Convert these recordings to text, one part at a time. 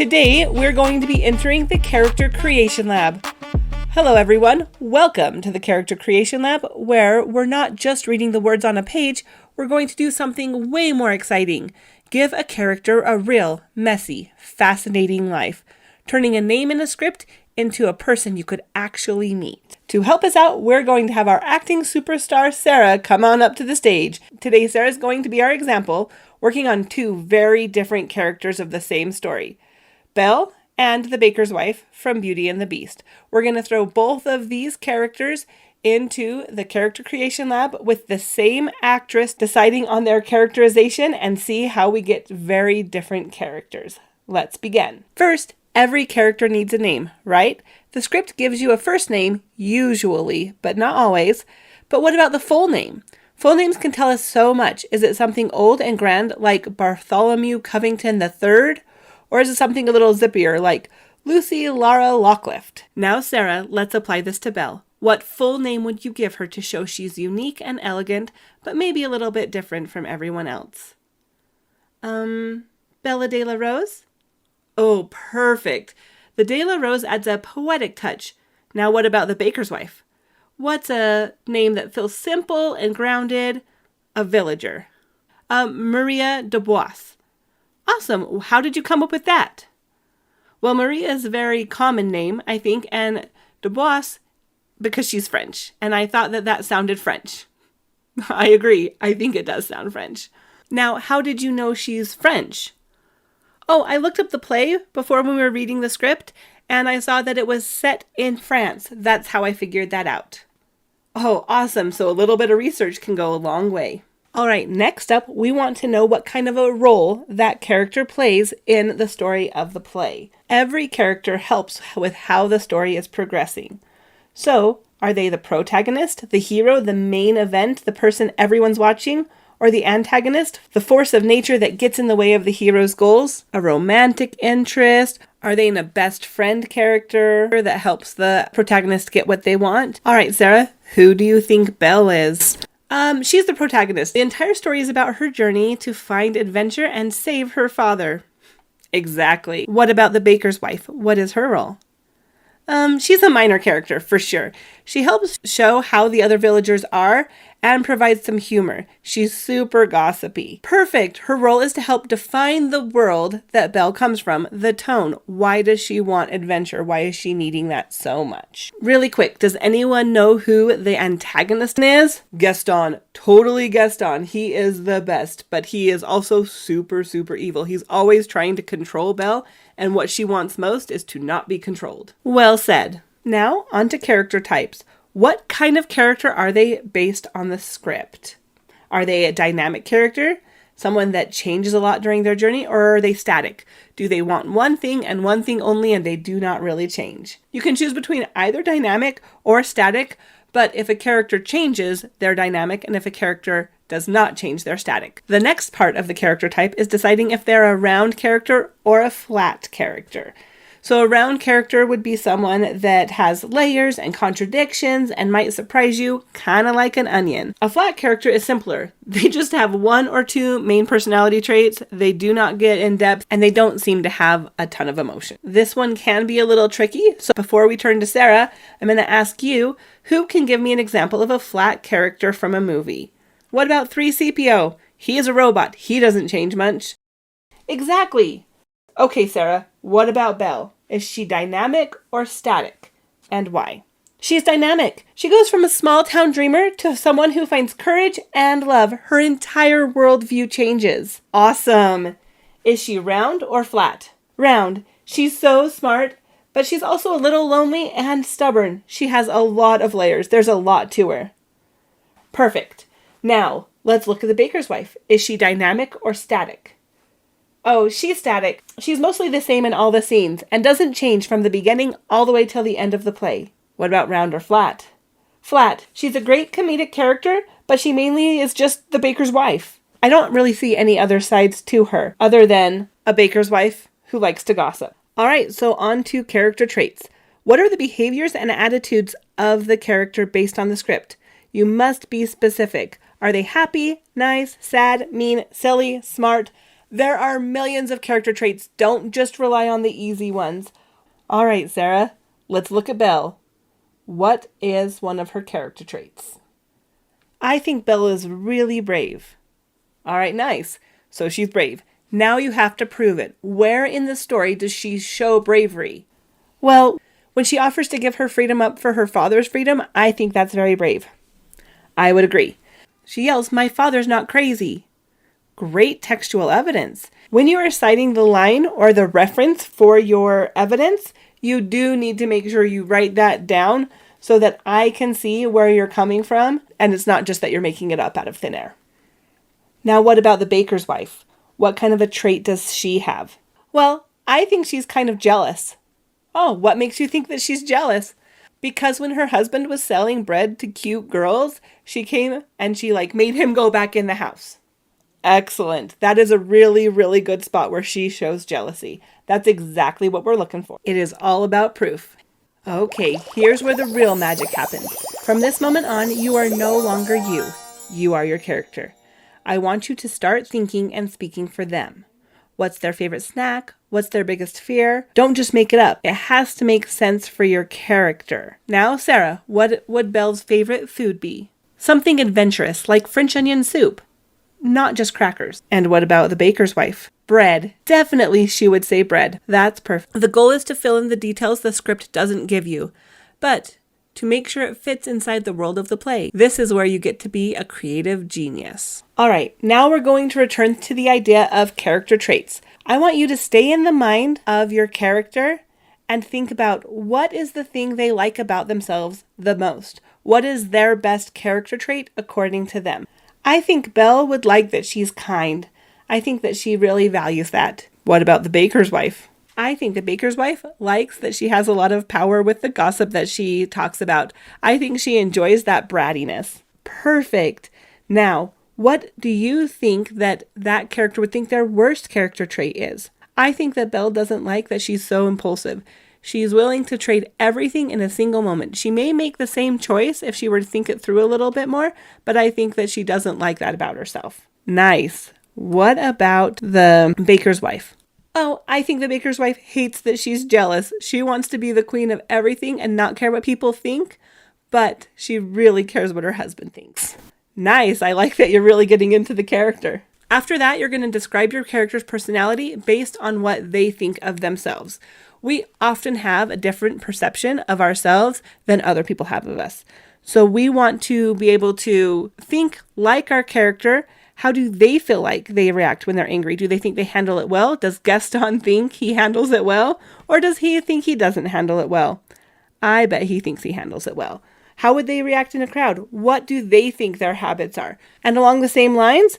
Today, we're going to be entering the Character Creation Lab. Hello everyone, welcome to the Character Creation Lab, where we're not just reading the words on a page, we're going to do something way more exciting. Give a character a real, messy, fascinating life, turning a name in a script into a person you could actually meet. To help us out, we're going to have our acting superstar, Sarah, come on up to the stage. Today, Sarah's going to be our example, working on two very different characters of the same story. Belle and the baker's wife from Beauty and the Beast. We're going to throw both of these characters into the Character Creation Lab with the same actress deciding on their characterization and see how we get very different characters. Let's begin. First, every character needs a name, right? The script gives you a first name, usually, but not always. But what about the full name? Full names can tell us so much. Is it something old and grand like Bartholomew Covington III? Or is it something a little zippier like Lucy Lara Locklift? Now, Sarah, let's apply this to Belle. What full name would you give her to show she's unique and elegant, but maybe a little bit different from everyone else? Bella de la Rose? Oh, perfect. The de la Rose adds a poetic touch. Now, what about the baker's wife? What's a name that feels simple and grounded? A villager. Maria de Bois. Awesome. How did you come up with that? Well, Maria is a very common name, I think, and de Bois because she's French, and I thought that sounded French. I agree. I think it does sound French. Now, how did you know she's French? Oh, I looked up the play before when we were reading the script, and I saw that it was set in France. That's how I figured that out. Oh, awesome. So a little bit of research can go a long way. All right, next up, we want to know what kind of a role that character plays in the story of the play. Every character helps with how the story is progressing. So, are they the protagonist, the hero, the main event, the person everyone's watching, or the antagonist, the force of nature that gets in the way of the hero's goals? A romantic interest? Are they in a best friend character that helps the protagonist get what they want? All right, Sarah, who do you think Belle is? She's the protagonist. The entire story is about her journey to find adventure and save her father. Exactly. What about the baker's wife? What is her role? She's a minor character, for sure. She helps show how the other villagers are and provides some humor. She's super gossipy. Perfect! Her role is to help define the world that Belle comes from, the tone. Why does she want adventure? Why is she needing that so much? Really quick, does anyone know who the antagonist is? Gaston. Totally Gaston. He is the best, but he is also super, super evil. He's always trying to control Belle, and what she wants most is to not be controlled. Well said. Now, on to character types. What kind of character are they based on the script? Are they a dynamic character? Someone that changes a lot during their journey? Or are they static? Do they want one thing and one thing only and they do not really change? You can choose between either dynamic or static, but if a character changes, they're dynamic, and if a character does not change, they're static. The next part of the character type is deciding if they're a round character or a flat character. So a round character would be someone that has layers and contradictions and might surprise you, kind of like an onion. A flat character is simpler. They just have one or two main personality traits, they do not get in depth, and they don't seem to have a ton of emotion. This one can be a little tricky, so before we turn to Sarah, I'm going to ask you, who can give me an example of a flat character from a movie? What about 3CPO? He is a robot. He doesn't change much. Exactly. Okay, Sarah, what about Belle? Is she dynamic or static? And why? She's dynamic. She goes from a small town dreamer to someone who finds courage and love. Her entire worldview changes. Awesome. Is she round or flat? Round. She's so smart, but she's also a little lonely and stubborn. She has a lot of layers. There's a lot to her. Perfect. Now, let's look at the baker's wife. Is she dynamic or static? Oh, she's static. She's mostly the same in all the scenes and doesn't change from the beginning all the way till the end of the play. What about round or flat? Flat. She's a great comedic character, but she mainly is just the baker's wife. I don't really see any other sides to her other than a baker's wife who likes to gossip. All right, so on to character traits. What are the behaviors and attitudes of the character based on the script? You must be specific. Are they happy, nice, sad, mean, silly, smart? There are millions of character traits. Don't just rely on the easy ones. All right, Sarah, let's look at Belle. What is one of her character traits? I think Belle is really brave. All right, nice. So she's brave. Now you have to prove it. Where in the story does she show bravery? Well, when she offers to give her freedom up for her father's freedom, I think that's very brave. I would agree. She yells, "My father's not crazy." Great textual evidence. When you are citing the line or the reference for your evidence, you do need to make sure you write that down so that I can see where you're coming from, and it's not just that you're making it up out of thin air. Now, what about the baker's wife? What kind of a trait does she have? Well, I think she's kind of jealous. Oh, what makes you think that she's jealous? Because when her husband was selling bread to cute girls, she came and she made him go back in the house. Excellent. That is a really, really good spot where she shows jealousy. That's exactly what we're looking for. It is all about proof. Okay, here's where the real magic happens. From this moment on, you are no longer you. You are your character. I want you to start thinking and speaking for them. What's their favorite snack? What's their biggest fear? Don't just make it up. It has to make sense for your character. Now, Sarah, what would Belle's favorite food be? Something adventurous, like French onion soup. Not just crackers. And what about the baker's wife? Bread. Definitely she would say bread. That's perfect. The goal is to fill in the details the script doesn't give you, but to make sure it fits inside the world of the play. This is where you get to be a creative genius. All right, now we're going to return to the idea of character traits. I want you to stay in the mind of your character and think about what is the thing they like about themselves the most. What is their best character trait according to them? I think Belle would like that she's kind. I think that she really values that. What about the baker's wife? I think the baker's wife likes that she has a lot of power with the gossip that she talks about. I think she enjoys that brattiness. Perfect. Now, what do you think that character would think their worst character trait is? I think that Belle doesn't like that she's so impulsive. She's willing to trade everything in a single moment. She may make the same choice if she were to think it through a little bit more, but I think that she doesn't like that about herself. Nice. What about the baker's wife? Oh, I think the baker's wife hates that she's jealous. She wants to be the queen of everything and not care what people think, but she really cares what her husband thinks. Nice. I like that you're really getting into the character. After that, you're going to describe your character's personality based on what they think of themselves. We often have a different perception of ourselves than other people have of us. So we want to be able to think like our character. How do they feel like they react when they're angry? Do they think they handle it well? Does Gaston think he handles it well? Or does he think he doesn't handle it well? I bet he thinks he handles it well. How would they react in a crowd? What do they think their habits are? And along the same lines,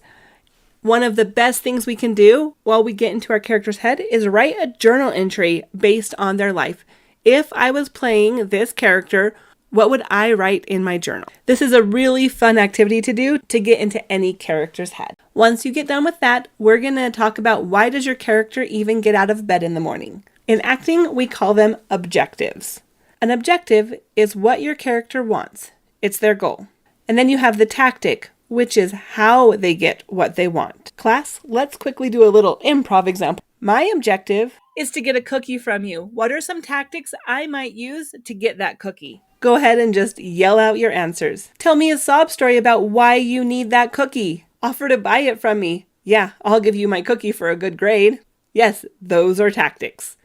one of the best things we can do while we get into our character's head is write a journal entry based on their life. If I was playing this character, what would I write in my journal? This is a really fun activity to do to get into any character's head. Once you get done with that, we're going to talk about why does your character even get out of bed in the morning? In acting, we call them objectives. An objective is what your character wants. It's their goal. And then you have the tactic, which is how they get what they want. Class, let's quickly do a little improv example. My objective is to get a cookie from you. What are some tactics I might use to get that cookie? Go ahead and just yell out your answers. Tell me a sob story about why you need that cookie. Offer to buy it from me. Yeah, I'll give you my cookie for a good grade. Yes, those are tactics.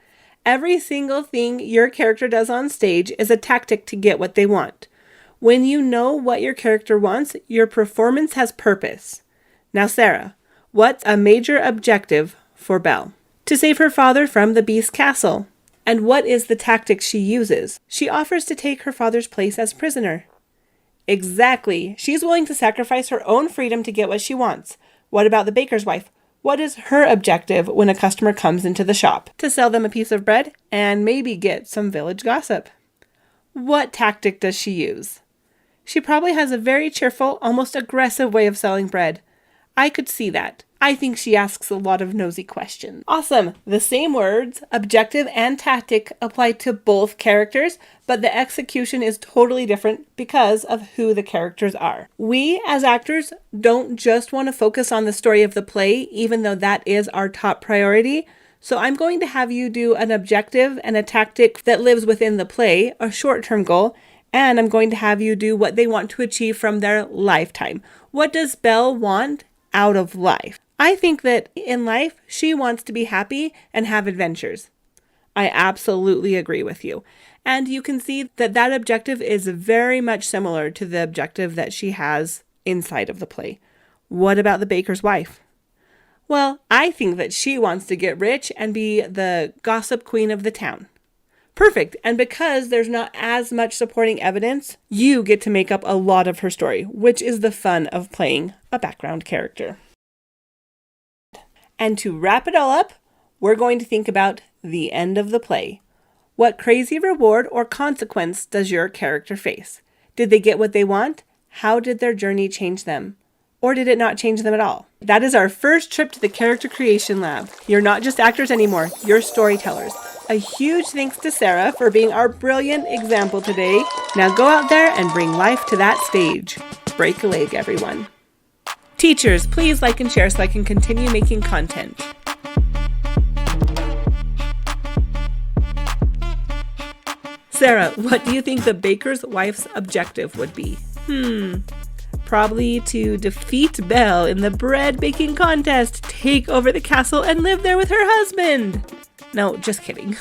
Every single thing your character does on stage is a tactic to get what they want. When you know what your character wants, your performance has purpose. Now, Sarah, what's a major objective for Belle? To save her father from the Beast Castle. And what is the tactic she uses? She offers to take her father's place as prisoner. Exactly. She's willing to sacrifice her own freedom to get what she wants. What about the baker's wife? What is her objective when a customer comes into the shop? To sell them a piece of bread and maybe get some village gossip. What tactic does she use? She probably has a very cheerful, almost aggressive way of selling bread. I could see that. I think she asks a lot of nosy questions. Awesome. The same words, objective and tactic, apply to both characters, but the execution is totally different because of who the characters are. We, as actors, don't just want to focus on the story of the play, even though that is our top priority. So I'm going to have you do an objective and a tactic that lives within the play, a short-term goal, and I'm going to have you do what they want to achieve from their lifetime. What does Belle want out of life? I think that in life, she wants to be happy and have adventures. I absolutely agree with you. And you can see that that objective is very much similar to the objective that she has inside of the play. What about the baker's wife? Well, I think that she wants to get rich and be the gossip queen of the town. Perfect. And because there's not as much supporting evidence, you get to make up a lot of her story, which is the fun of playing a background character. And to wrap it all up, we're going to think about the end of the play. What crazy reward or consequence does your character face? Did they get what they want? How did their journey change them? Or did it not change them at all? That is our first trip to the Character Creation Lab. You're not just actors anymore, you're storytellers. A huge thanks to Sarah for being our brilliant example today. Now go out there and bring life to that stage. Break a leg, everyone. Teachers, please like and share so I can continue making content. Sarah, what do you think the baker's wife's objective would be? Probably to defeat Belle in the bread baking contest, take over the castle, and live there with her husband. No, just kidding.